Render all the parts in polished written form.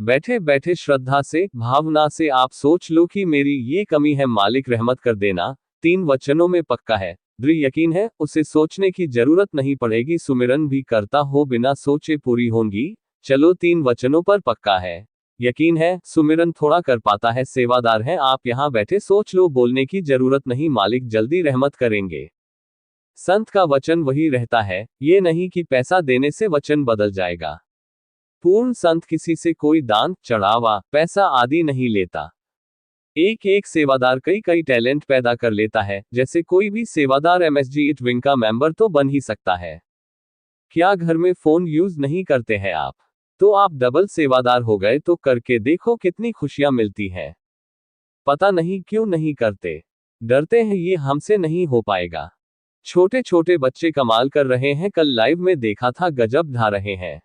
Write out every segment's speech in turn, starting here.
बैठे बैठे श्रद्धा से, भावना से आप सोच लो कि मेरी ये कमी है, मालिक रहमत कर देना। 3 वचनों में पक्का है, दृढ़ यकीन है, उसे सोचने की जरूरत नहीं पड़ेगी, सुमिरन भी करता हो बिना सोचे पूरी होंगी। चलो 3 वचनों पर पक्का है, यकीन है, सुमिरन थोड़ा कर पाता है, सेवादार है आप यहाँ बैठे, सोच लो, बोलने की जरूरत नहीं, मालिक जल्दी रहमत करेंगे। संत का वचन वही रहता है, ये नहीं कि पैसा देने से वचन बदल जाएगा। पूर्ण संत किसी से कोई दान, चढ़ावा, पैसा आदि नहीं लेता। एक एक सेवादार कई कई टैलेंट पैदा कर लेता है, जैसे कोई भी सेवादार एमएसजी इट विंग का मेंबर तो बन ही सकता है। क्या घर में फोन यूज नहीं करते हैं आप? तो आप डबल सेवादार हो गए, तो करके देखो कितनी खुशियां मिलती हैं। पता नहीं क्यों नहीं करते, डरते हैं ये हमसे नहीं हो पाएगा। छोटे छोटे बच्चे कमाल कर रहे हैं, कल लाइव में देखा था, गजब ढा रहे हैं।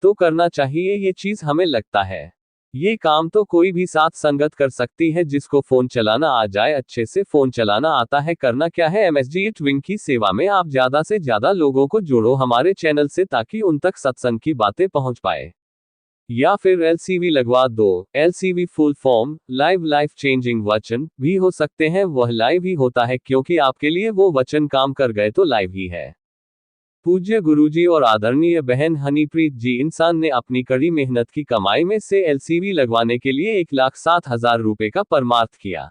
तो करना चाहिए ये चीज, हमें लगता है ये काम तो कोई भी साथ संगत कर सकती है, जिसको फोन चलाना आ जाए, अच्छे से फोन चलाना आता है। करना क्या है, एमएसजी इट विंग की सेवा में आप ज्यादा से ज्यादा लोगों को जोड़ो हमारे चैनल से, ताकि उन तक सत्संग की बातें पहुंच पाए। या फिर एलसीवी लगवा दो। LCV full form live life changing वचन भी हो सकते हैं, वह लाइव ही होता है, क्योंकि आपके लिए वो वचन काम कर गए तो लाइव ही है। पूज्य गुरुजी और आदरणीय बहन हनीप्रीत जी इंसान ने अपनी कड़ी मेहनत की कमाई में से एलसीवी लगवाने के लिए 1,07,000 रुपए का परमार्थ किया।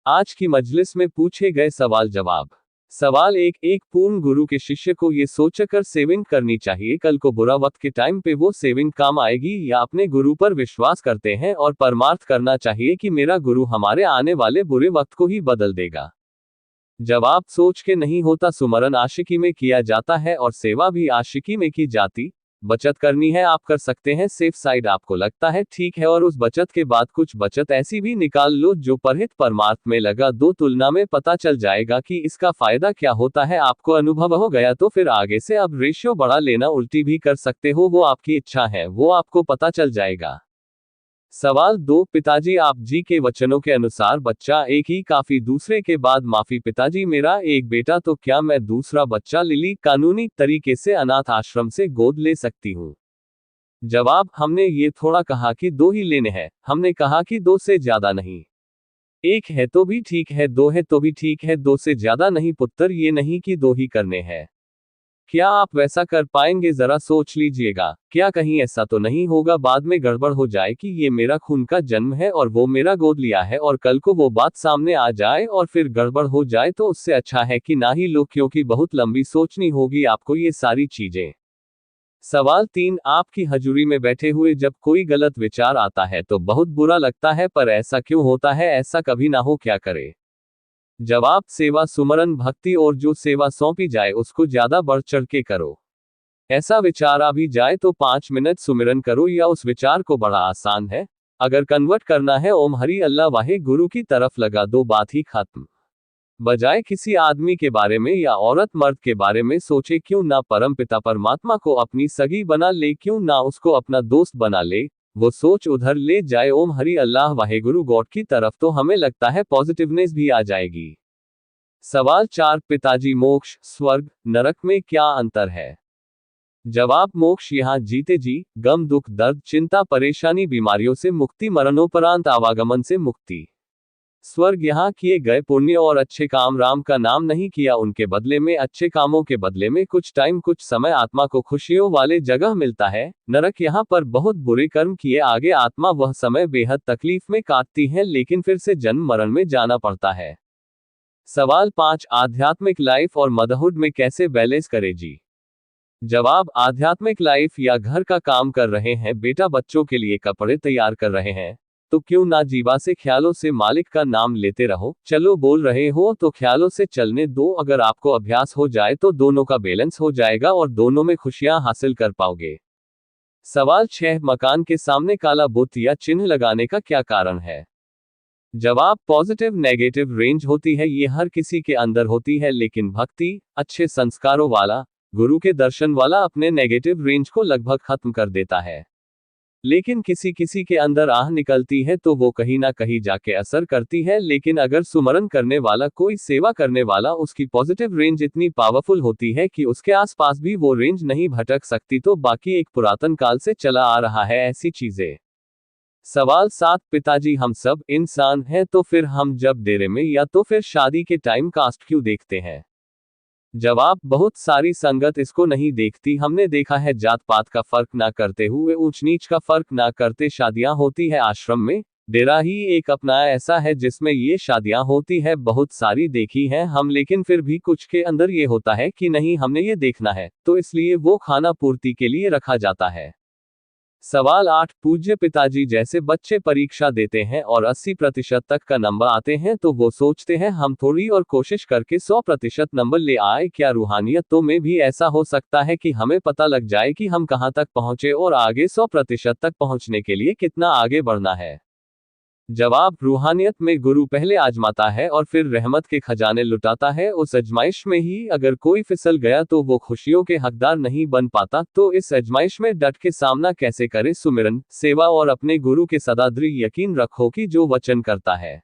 आज की मजलिस में पूछे गए सवाल जवाब। सवाल 1, एक पूर्ण गुरु के शिष्य को ये सोचकर सेविंग करनी चाहिए कल को बुरा वक्त के टाइम पे वो सेविंग काम आएगी, या अपने गुरु पर विश्वास करते हैं और परमार्थ करना चाहिए कि मेरा गुरु हमारे आने वाले बुरे वक्त को ही बदल देगा। जवाब, सोच के नहीं होता, सुमरन आशिकी में किया जाता है और सेवा भी आशिकी में की जाती। बचत करनी है आप कर सकते हैं, सेफ साइड आपको लगता है ठीक है, और उस बचत के बाद कुछ बचत ऐसी भी निकाल लो जो परहित परमार्थ में लगा दो, तुलना में पता चल जाएगा कि इसका फायदा क्या होता है। आपको अनुभव हो गया तो फिर आगे से अब रेशियो बढ़ा लेना, उल्टी भी कर सकते हो, वो आपकी इच्छा है, वो आपको पता चल जाएगा। सवाल 2, पिताजी आप जी के वचनों के अनुसार बच्चा एक ही काफी, दूसरे के बाद माफी। पिताजी मेरा एक बेटा, तो क्या मैं दूसरा बच्चा लिली कानूनी तरीके से अनाथ आश्रम से गोद ले सकती हूँ? जवाब, हमने ये थोड़ा कहा कि 2 ही लेने हैं, हमने कहा कि 2 से ज्यादा नहीं। 1 है तो भी ठीक है, 2 है तो भी ठीक है, 2 से ज्यादा नहीं पुत्र, ये नहीं कि 2 ही करने हैं। क्या आप वैसा कर पाएंगे, जरा सोच लीजिएगा। क्या कहीं ऐसा तो नहीं होगा बाद में गड़बड़ हो जाए कि ये मेरा खून का जन्म है और वो मेरा गोद लिया है, और कल को वो बात सामने आ जाए और फिर गड़बड़ हो जाए, तो उससे अच्छा है कि ना ही लो, क्योंकि बहुत लंबी सोचनी होगी आपको ये सारी चीजें। सवाल 3, आपकी हजूरी में बैठे हुए जब कोई गलत विचार आता है तो बहुत बुरा लगता है, पर ऐसा क्यों होता है, ऐसा कभी ना हो, क्या करे? जवाब, सेवा सुमरन भक्ति, और जो सेवा सौंपी जाए उसको ज्यादा बढ़ चढ़ के करो। ऐसा विचार आ भी जाए तो 5 मिनट सुमिरन करो, या उस विचार को बड़ा आसान है, अगर कन्वर्ट करना है ओम हरि अल्लाह वाहे गुरु की तरफ लगा दो, बात ही खत्म। बजाय किसी आदमी के बारे में या औरत मर्द के बारे में सोचे, क्यों ना परम पिता परमात्मा को अपनी सगी बना ले, क्यों ना उसको अपना दोस्त बना ले, वो सोच उधर ले जाए ओम हरि अल्लाह वाहेगुरु गॉड की तरफ, तो हमें लगता है पॉजिटिवनेस भी आ जाएगी। सवाल 4, पिताजी मोक्ष स्वर्ग नरक में क्या अंतर है? जवाब, मोक्ष यहाँ जीते जी गम दुख दर्द चिंता परेशानी बीमारियों से मुक्ति, मरणोपरांत आवागमन से मुक्ति। स्वर्ग यहाँ किए गए पुण्य और अच्छे काम, राम का नाम नहीं किया उनके बदले में, अच्छे कामों के बदले में कुछ टाइम कुछ समय आत्मा को खुशियों वाले जगह मिलता है। नरक यहाँ पर बहुत बुरे कर्म किए आगे आत्मा वह समय बेहद तकलीफ में काटती है, लेकिन फिर से जन्म मरण में जाना पड़ता है। सवाल 5, आध्यात्मिक लाइफ और मदरहुड में कैसे बैलेंस करें जी? जवाब, आध्यात्मिक लाइफ या घर का काम कर रहे हैं, बेटा बच्चों के लिए कपड़े तैयार कर रहे हैं, तो क्यों ना जीवा से ख्यालों से मालिक का नाम लेते रहो। चलो बोल रहे हो तो ख्यालों से चलने दो, अगर आपको अभ्यास हो जाए तो दोनों का बैलेंस हो जाएगा और दोनों में खुशियां हासिल कर पाओगे। सवाल 6, मकान के सामने काला बुत या चिन्ह लगाने का क्या कारण है? जवाब, पॉजिटिव नेगेटिव रेंज होती है, ये हर किसी के अंदर होती है, लेकिन भक्ति अच्छे संस्कारों वाला गुरु के दर्शन वाला अपने नेगेटिव रेंज को लगभग खत्म कर देता है। लेकिन किसी किसी के अंदर आह निकलती है तो वो कहीं ना कहीं जाके असर करती है। लेकिन अगर सुमरन करने वाला कोई सेवा करने वाला, उसकी पॉजिटिव रेंज इतनी पावरफुल होती है कि उसके आसपास भी वो रेंज नहीं भटक सकती, तो बाकी एक पुरातन काल से चला आ रहा है ऐसी चीजें। सवाल 7, पिताजी हम सब इंसान हैं, तो फिर हम जब डेरे में या तो फिर शादी के टाइम कास्ट क्यों देखते हैं? जवाब, बहुत सारी संगत इसको नहीं देखती। हमने देखा है जात पात का फर्क ना करते हुए, ऊंच नीच का फर्क ना करते शादियां होती है आश्रम में। डेरा ही एक अपना ऐसा है जिसमें ये शादियां होती है, बहुत सारी देखी हैं हम। लेकिन फिर भी कुछ के अंदर ये होता है कि नहीं, हमने ये देखना है, तो इसलिए वो खाना पूर्ति के लिए रखा जाता है। सवाल 8, पूज्य पिताजी जैसे बच्चे परीक्षा देते हैं और 80% तक का नंबर आते हैं तो वो सोचते हैं हम थोड़ी और कोशिश करके 100% नंबर ले आए। क्या रूहानियतों में भी ऐसा हो सकता है कि हमें पता लग जाए कि हम कहां तक पहुंचे और आगे 100% तक पहुंचने के लिए कितना आगे बढ़ना है? जवाब, रूहानियत में गुरु पहले आजमाता है और फिर रहमत के खजाने लुटाता है। उस अजमाइश में ही अगर कोई फिसल गया तो वो खुशियों के हकदार नहीं बन पाता। तो इस अजमाइश में डट के सामना कैसे करे? सुमिरन, सेवा और अपने गुरु के सदा दृढ़ यकीन रखो कि जो वचन करता है।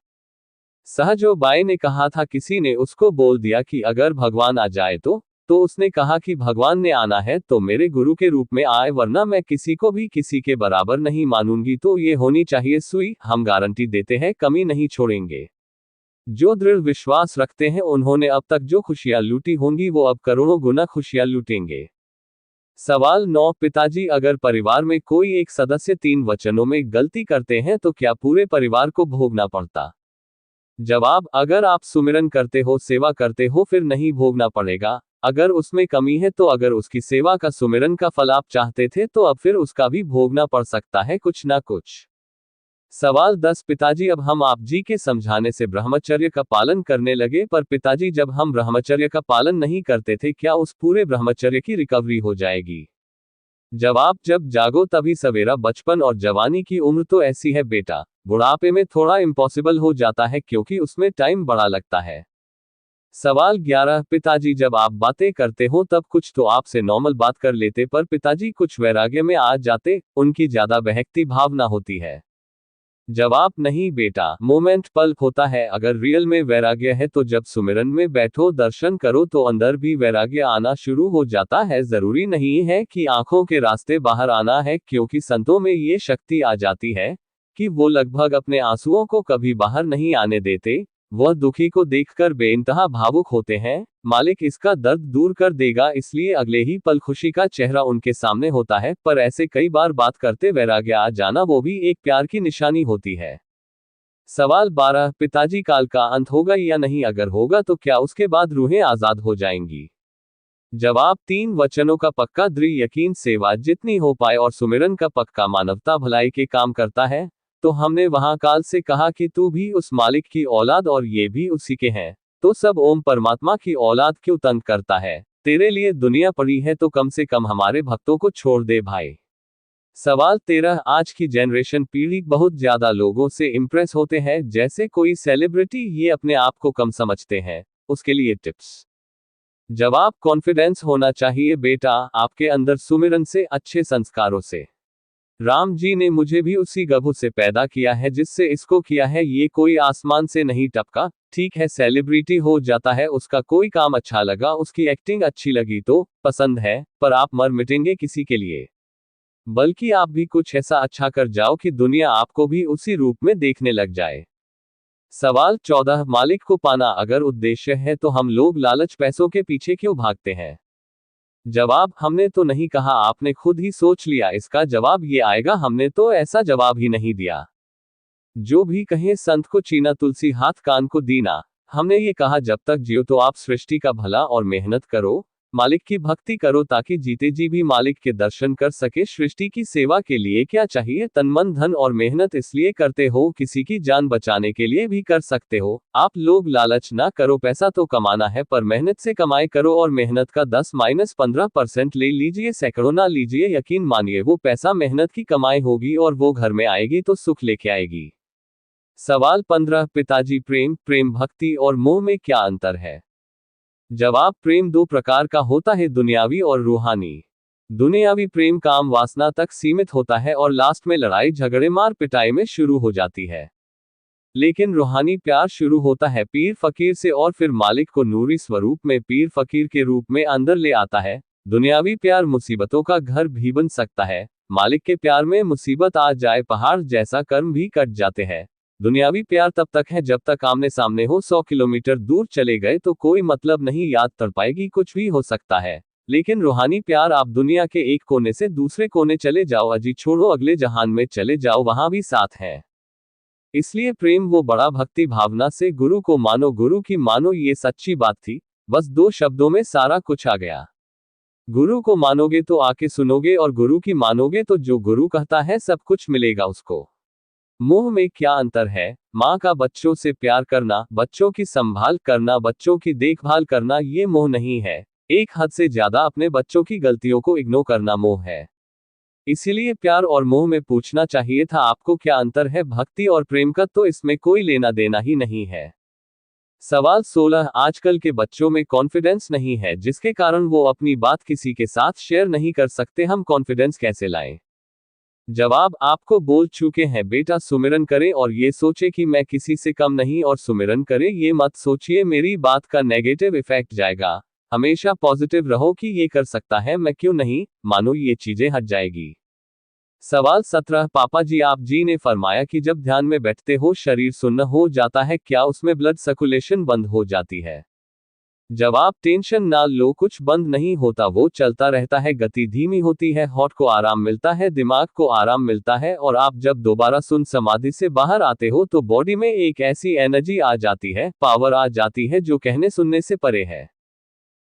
सहजो बाई ने कहा था, किसी ने उसको बोल दिया कि अगर भगवान आ जाए तो उसने कहा कि भगवान ने आना है तो मेरे गुरु के रूप में आए, वरना मैं किसी को भी किसी के बराबर नहीं मानूंगी। तो ये होनी चाहिए सुई। हम गारंटी देते हैं कमी नहीं छोड़ेंगे। जो दृढ़ विश्वास रखते हैं उन्होंने अब तक जो खुशियां लूटी होंगी वो अब करोड़ों गुना खुशियां लूटेंगे। सवाल 9, पिताजी अगर परिवार में कोई एक सदस्य 3 वचनों में गलती करते हैं तो क्या पूरे परिवार को भोगना पड़ता? जवाब, अगर आप सुमिरन करते हो, सेवा करते हो, फिर नहीं भोगना पड़ेगा। अगर उसमें कमी है तो अगर उसकी सेवा का, सुमिरन का फल आप चाहते थे तो अब फिर उसका भी भोगना पड़ सकता है कुछ ना कुछ। सवाल 10, पिताजी अब हम आप जी के समझाने से ब्रह्मचर्य का पालन करने लगे, पर पिताजी जब हम ब्रह्मचर्य का पालन नहीं करते थे क्या उस पूरे ब्रह्मचर्य की रिकवरी हो जाएगी? जवाब, जब जागो तभी सवेरा। बचपन और जवानी की उम्र तो ऐसी है बेटा, बुढ़ापे में थोड़ा इम्पॉसिबल हो जाता है क्योंकि उसमें टाइम बड़ा लगता है। सवाल 11, पिताजी जब आप बातें करते हो तब कुछ तो आपसे नॉर्मल बात कर लेते, पर पिताजी कुछ वैराग्य में आ जाते, उनकी ज्यादा बहकती भावना होती है? जवाब, नहीं बेटा, मोमेंट पल होता है। अगर रियल में वैराग्य है तो जब सुमिरन में बैठो, दर्शन करो तो अंदर भी वैराग्य आना शुरू हो जाता है। जरूरी नहीं है कि आंखों के रास्ते बाहर आना है, क्योंकि संतों में ये शक्ति आ जाती है कि वो लगभग अपने आंसुओं को कभी बाहर नहीं आने देते। वह दुखी को देखकर बेइंतहा भावुक होते हैं, मालिक इसका दर्द दूर कर देगा, इसलिए अगले ही पल खुशी का चेहरा उनके सामने होता है। पर ऐसे कई बार बात करते वैराग्य आ जाना वो भी एक प्यार की निशानी होती है। सवाल 12, पिताजी काल का अंत होगा या नहीं? अगर होगा तो क्या उसके बाद रूहें आजाद हो जाएंगी? जवाब, 3 वचनों का पक्का दृढ़ यकीन, सेवा जितनी हो पाए और सुमिरन का पक्का मानवता भलाई के काम करता है। तो हमने वहां काल से कहा कि तू भी उस मालिक की औलाद और ये भी उसी के हैं, तो सब ओम परमात्मा की औलाद क्यों तंग करता है? तेरे लिए दुनिया पड़ी है तो कम से कम हमारे भक्तों को छोड़ दे भाई। सवाल 13, आज की जनरेशन पीढ़ी बहुत ज्यादा लोगों से इम्प्रेस होते हैं, जैसे कोई सेलिब्रिटी, ये अपने आप को कम समझते हैं, उसके लिए टिप्स? जवाब, कॉन्फिडेंस होना चाहिए बेटा, आपके अंदर सुमिरन से, अच्छे संस्कारों से। राम जी ने मुझे भी उसी गभू से पैदा किया है जिससे इसको किया है, ये कोई आसमान से नहीं टपका। ठीक है, सेलिब्रिटी हो जाता है, उसका कोई काम अच्छा लगा, उसकी एक्टिंग अच्छी लगी तो पसंद है, पर आप मर मिटेंगे किसी के लिए? बल्कि आप भी कुछ ऐसा अच्छा कर जाओ कि दुनिया आपको भी उसी रूप में देखने लग जाए। सवाल 14, मालिक को पाना अगर उद्देश्य है तो हम लोग लालच पैसों के पीछे क्यों भागते हैं? जवाब, हमने तो नहीं कहा, आपने खुद ही सोच लिया इसका जवाब ये आएगा। हमने तो ऐसा जवाब ही नहीं दिया। जो भी कहे संत को चीना तुलसी हाथ कान को दीना। हमने ये कहा जब तक जियो तो आप सृष्टि का भला और मेहनत करो, मालिक की भक्ति करो, ताकि जीते जी भी मालिक के दर्शन कर सके। सृष्टि की सेवा के लिए क्या चाहिए? तन मन धन और मेहनत इसलिए करते हो, किसी की जान बचाने के लिए भी कर सकते हो। आप लोग लालच ना करो, पैसा तो कमाना है पर मेहनत से कमाए करो, और मेहनत का 10-15% ले लीजिए, सैकड़ों ना लीजिए। यकीन मानिए वो पैसा मेहनत की कमाई होगी और वो घर में आएगी तो सुख लेके आएगी। सवाल 15, पिताजी प्रेम भक्ति और मोह में क्या अंतर है? जवाब, प्रेम 2 प्रकार का होता है, दुनियावी और रूहानी। दुनियावी प्रेम काम वासना तक सीमित होता है और लास्ट में लड़ाई झगड़े मार पिटाई में शुरू हो जाती है। लेकिन रूहानी प्यार शुरू होता है पीर फकीर से और फिर मालिक को नूरी स्वरूप में पीर फकीर के रूप में अंदर ले आता है। दुनियावी प्यार मुसीबतों का घर भी बन सकता है। मालिक के प्यार में मुसीबत आ जाए पहाड़ जैसा कर्म भी कट जाते हैं। दुनियावी प्यार तब तक है जब तक आमने सामने हो। 100 किलोमीटर दूर चले गए तो कोई मतलब नहीं, याद तड़पाएगी, कुछ भी हो सकता है। लेकिन रूहानी प्यार, आप दुनिया के एक कोने से दूसरे कोने चले जाओ, अजी छोड़ो अगले जहान में चले जाओ, वहां भी साथ है। इसलिए प्रेम वो बड़ा भक्ति भावना से गुरु को मानो, गुरु की मानो, ये सच्ची बात थी। बस 2 शब्दों में सारा कुछ आ गया। गुरु को मानोगे तो आके सुनोगे और गुरु की मानोगे तो जो गुरु कहता है सब कुछ मिलेगा उसको। मोह में क्या अंतर है? माँ का बच्चों से प्यार करना, बच्चों की संभाल करना, बच्चों की देखभाल करना, ये मोह नहीं है। एक हद से ज्यादा अपने बच्चों की गलतियों को इग्नोर करना मोह है। इसीलिए प्यार और मोह में पूछना चाहिए था आपको क्या अंतर है भक्ति और प्रेम का, तो इसमें कोई लेना देना ही नहीं है। सवाल 16, आजकल के बच्चों में कॉन्फिडेंस नहीं है जिसके कारण वो अपनी बात किसी के साथ शेयर नहीं कर सकते। हम कॉन्फिडेंस कैसे लाएं? जवाब आपको बोल चुके हैं, बेटा सुमिरन करें और ये सोचे कि मैं किसी से कम नहीं, और सुमिरन करें ये मत सोचिए मेरी बात का नेगेटिव इफेक्ट जाएगा। हमेशा पॉजिटिव रहो कि ये कर सकता है, मैं क्यों नहीं, मानो ये चीजें हट जाएगी। सवाल 17, पापा जी आप जी ने फरमाया कि जब ध्यान में बैठते हो शरीर सुन्न हो जाता है, क्या उसमें ब्लड सर्कुलेशन बंद हो जाती है? जवाब, टेंशन ना लो, कुछ बंद नहीं होता, वो चलता रहता है, गति धीमी होती है, हार्ट को आराम मिलता है, दिमाग को आराम मिलता है, और आप जब दोबारा सुन समाधि से बाहर आते हो तो बॉडी में एक ऐसी एनर्जी आ जाती है, पावर आ जाती है जो कहने सुनने से परे है।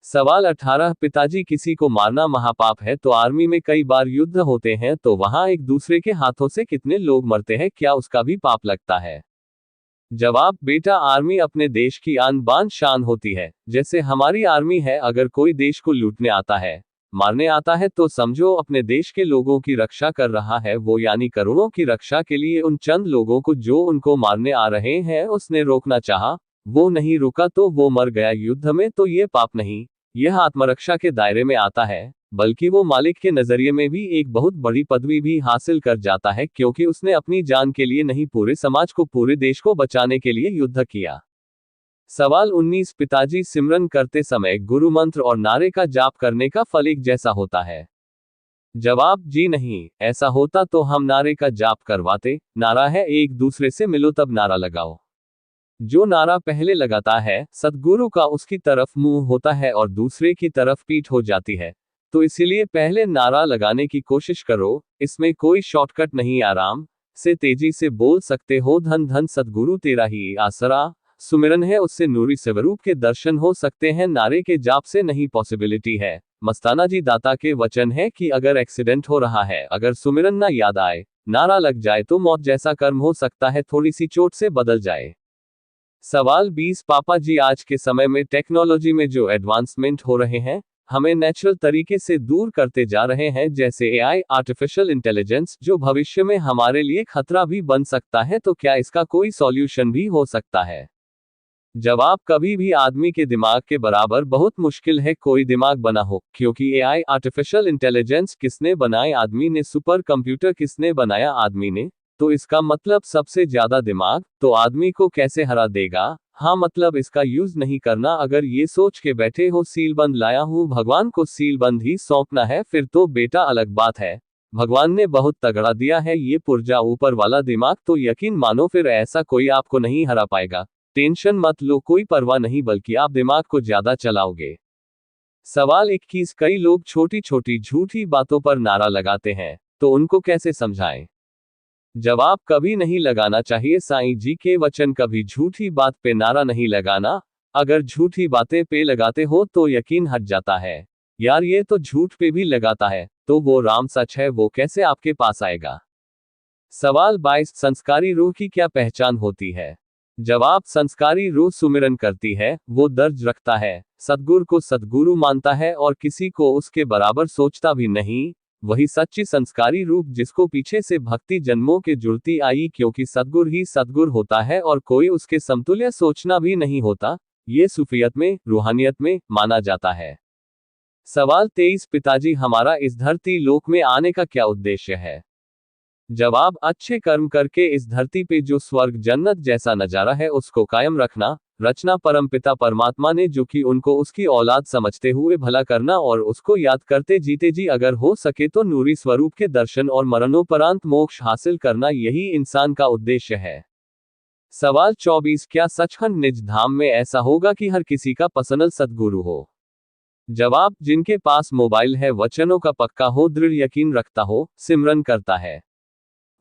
सवाल 18, पिताजी किसी को मारना महापाप है तो आर्मी में कई बार युद्ध होते हैं तो वहां एक दूसरे के हाथों से कितने लोग मरते हैं, क्या उसका भी पाप लगता है? जवाब, बेटा आर्मी अपने देश की आन बान शान होती है, जैसे हमारी आर्मी है। अगर कोई देश को लूटने आता है, मारने आता है तो समझो अपने देश के लोगों की रक्षा कर रहा है वो, यानी करोड़ों की रक्षा के लिए उन चंद लोगों को जो उनको मारने आ रहे हैं उसने रोकना चाहा, वो नहीं रुका तो वो मर गया युद्ध में, तो ये पाप नहीं, यह आत्मरक्षा के दायरे में आता है। बल्कि वो मालिक के नजरिए में भी एक बहुत बड़ी पदवी भी हासिल कर जाता है, क्योंकि उसने अपनी जान के लिए नहीं, पूरे समाज को, पूरे देश को बचाने के लिए युद्ध किया। सवाल 19, पिताजी सिमरन करते समय गुरु मंत्र और नारे का जाप करने का फल एक जैसा होता है? जवाब, जी नहीं, ऐसा होता तो हम नारे का जाप करवाते। नारा है एक दूसरे से मिलो तब नारा लगाओ। जो नारा पहले लगाता है सदगुरु का, उसकी तरफ मुंह होता है और दूसरे की तरफ पीठ हो जाती है। तो इसीलिए पहले नारा लगाने की कोशिश करो, इसमें कोई शॉर्टकट नहीं, आराम से तेजी से बोल सकते हो, धन धन सदगुरु तेरा ही आसरा। सुमिरन है उससे नूरी स्वरूप के दर्शन हो सकते हैं, नारे के जाप से नहीं पॉसिबिलिटी है। मस्ताना जी दाता के वचन है कि अगर एक्सीडेंट हो रहा है, अगर सुमिरन ना याद आए, नारा लग जाए तो मौत जैसा कर्म हो सकता है, थोड़ी सी चोट से बदल जाए। सवाल 20, पापा जी आज के समय में टेक्नोलॉजी में जो एडवांसमेंट हो रहे हैं हमें नेचुरल तरीके से दूर करते जा रहे हैं, जैसे एआई, आर्टिफिशियल इंटेलिजेंस, जो भविष्य में हमारे लिए खतरा भी बन सकता है, तो क्या इसका कोई सॉल्यूशन भी हो सकता है? जवाब, कभी भी आदमी के दिमाग के बराबर बहुत मुश्किल है कोई दिमाग बना हो, क्योंकि एआई, आर्टिफिशियल इंटेलिजेंस किसने बनाए? आदमी ने। सुपर कंप्यूटर किसने बनाया? आदमी ने। तो इसका मतलब सबसे ज्यादा दिमाग, तो आदमी को कैसे हरा देगा? हाँ, मतलब इसका यूज नहीं करना। अगर ये सोच के बैठे हो सीलबंद लाया हूं, भगवान को सीलबंद ही सौंपना है, फिर तो बेटा अलग बात है, भगवान ने बहुत तगड़ा दिया है ये पुर्जा ऊपर वाला दिमाग, तो यकीन मानो फिर ऐसा कोई आपको नहीं हरा पाएगा। टेंशन मत लो, कोई परवाह नहीं, बल्कि आप दिमाग को ज्यादा चलाओगे। सवाल 21, कई लोग छोटी छोटी झूठी बातों पर नारा लगाते हैं, तो उनको कैसे समझाएं? जवाब, कभी नहीं लगाना चाहिए, साईं जी के वचन, कभी झूठी बात पे नारा नहीं लगाना। अगर झूठी बातें पे लगाते हो तो यकीन हट जाता है, यार ये तो झूठ पे भी लगाता है, तो वो राम सच है, वो कैसे आपके पास आएगा? सवाल 22, संस्कारी रूह की क्या पहचान होती है? जवाब, संस्कारी रूह सुमिरन करती है, वो दर्ज रखता है, सद्गुरु को सद्गुरु मानता है और किसी को उसके बराबर सोचता भी नहीं, वही सच्ची संस्कारी रूप, जिसको पीछे से भक्ति जन्मों के जुड़ती आई, क्योंकि सद्गुरु ही सद्गुरु होता है और कोई उसके समतुल्य सोचना भी नहीं होता। ये सूफियत में, रूहानियत में माना जाता है। सवाल 23 पिताजी हमारा इस धरती लोक में आने का क्या उद्देश्य है? जवाब अच्छे कर्म करके इस धरती पे जो स्वर्ग जन्नत जैसा नजारा है उसको कायम रखना, रचना परमपिता परमात्मा ने जो कि उनको उसकी औलाद समझते हुए भला करना और उसको याद करते जीते जी अगर हो सके तो नूरी स्वरूप के दर्शन और मरणोपरांत मोक्ष हासिल करना यही इंसान का उद्देश्य है। सवाल 24 क्या सचखंड निज धाम में ऐसा होगा कि हर किसी का पर्सनल सद्गुरु हो? जवाब जिनके पास मोबाइल है, वचनों का पक्का हो, दृढ़ यकीन रखता हो, सिमरन करता है।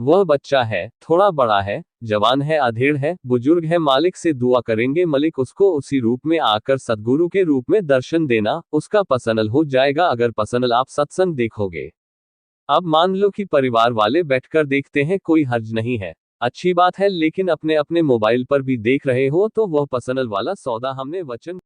वह बच्चा है, थोड़ा बड़ा है, जवान है, अधेड़ है, बुजुर्ग है, मालिक से दुआ करेंगे मलिक उसको उसी रूप में आकर सद्गुरु के रूप में दर्शन देना, उसका पर्सनल हो जाएगा अगर पर्सनल आप सत्संग देखोगे। अब मान लो कि परिवार वाले बैठकर देखते हैं, कोई हर्ज नहीं है, अच्छी बात है, लेकिन अपने अपने मोबाइल पर भी देख रहे हो तो वह पर्सनल वाला सौदा हमने वचन